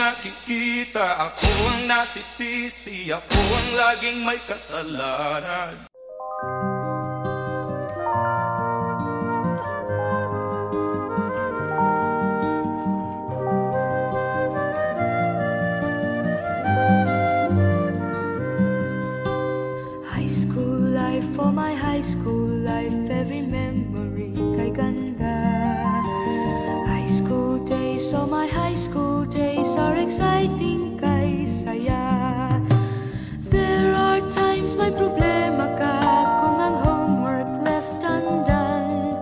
nakikita, ako ang nasisisi, ako ang laging may kasalanan. High school life, for my high school life, every memory kay ganda. High school days, oh my high school days are exciting kay saya. There are times may problema ka kung ang homework left undone.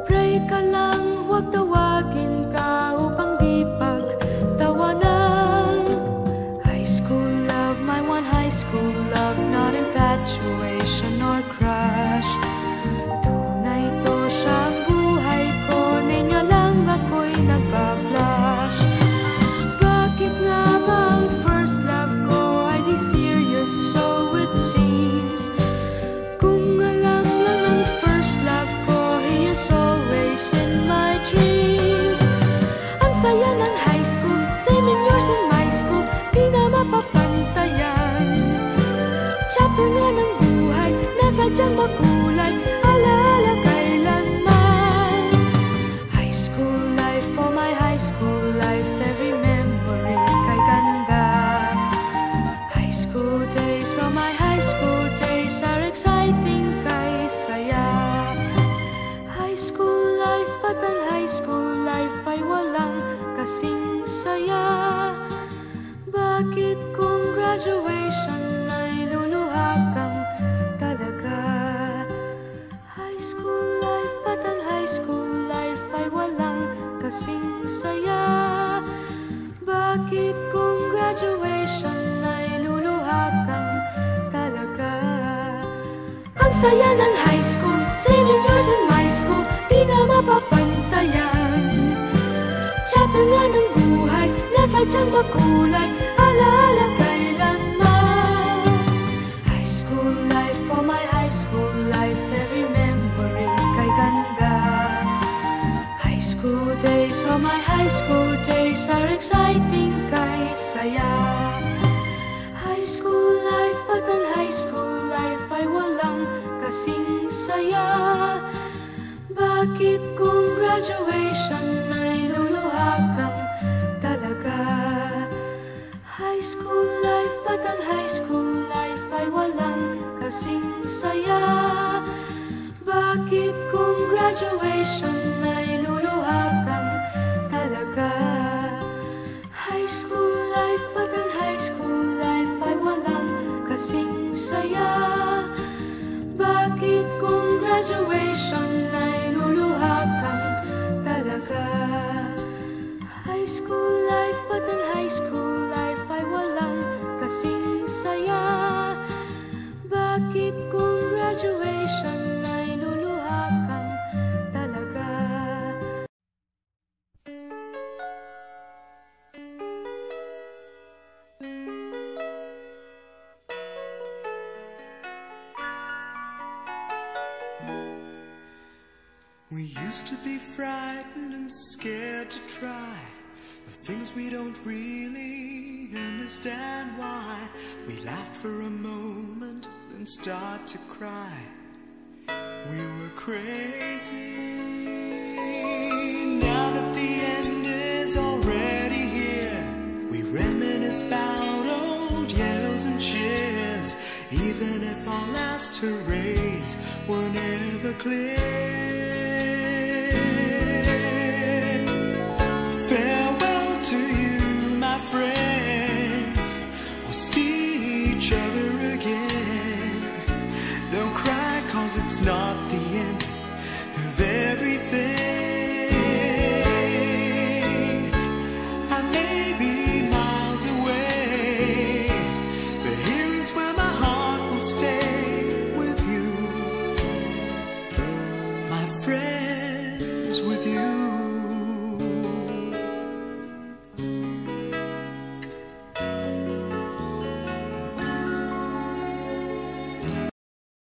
Pray ka lang, huwag tawagin ka upang di pagtawanan. High school love, my one high school love, not infatuation or crush. Tunay to siyang buhay ko, niya lang ako'y nagbablush. Bakit nga ba ang first love ko ay di serious, so it seems? Kung alam lang ang first love ko, he is always in my dreams. Ang saya ng high school, same in yours in my school, di na mapapantayan. Chapter nga ng buhay, nasadyang makulay, alaala kailanman. High school life, for my high school life, every memory kay ganda. High school days, oh my high school days are exciting kay saya. High school life, but ang high school life ay walang kasing saya. Bakit kung graduation ay luluha kang talaga? High school life, but ang high school life ay walang kasing saya. Bakit kung graduation ay luluha kang talaga? Ang saya ng high school, same in yours in my school, di na mapapantayan. Chapter nga ng buhay, nasadyang makulay, alaala kailanman. High school life, for my high school life, every memory kay ganda. High school days, oh my high school days are exciting kay saya. High school life, but ang high school life ay walang kasing saya. Bakit kung graduation ay luluha kang talaga? High school life, but ang high school life ay walang kasing saya. Bakit kung graduation ay luluha kang talaga? High school life, but ang high school life ay walang kasing saya. Bakit kung graduation ay luluha kang talaga? High school life, but ang high school life ay walang kasing saya. Bakit kung graduation ay luluha kang talaga? We used to be frightened and scared to try the things we don't really understand why. We laughed for a moment, then start to cry. We were crazy. Now that the end is already here, we reminisce about old yells and cheers, even if our last hurrays were never clear. Farewell to you, my friends. We'll see each other again. Don't cry, 'cause it's not the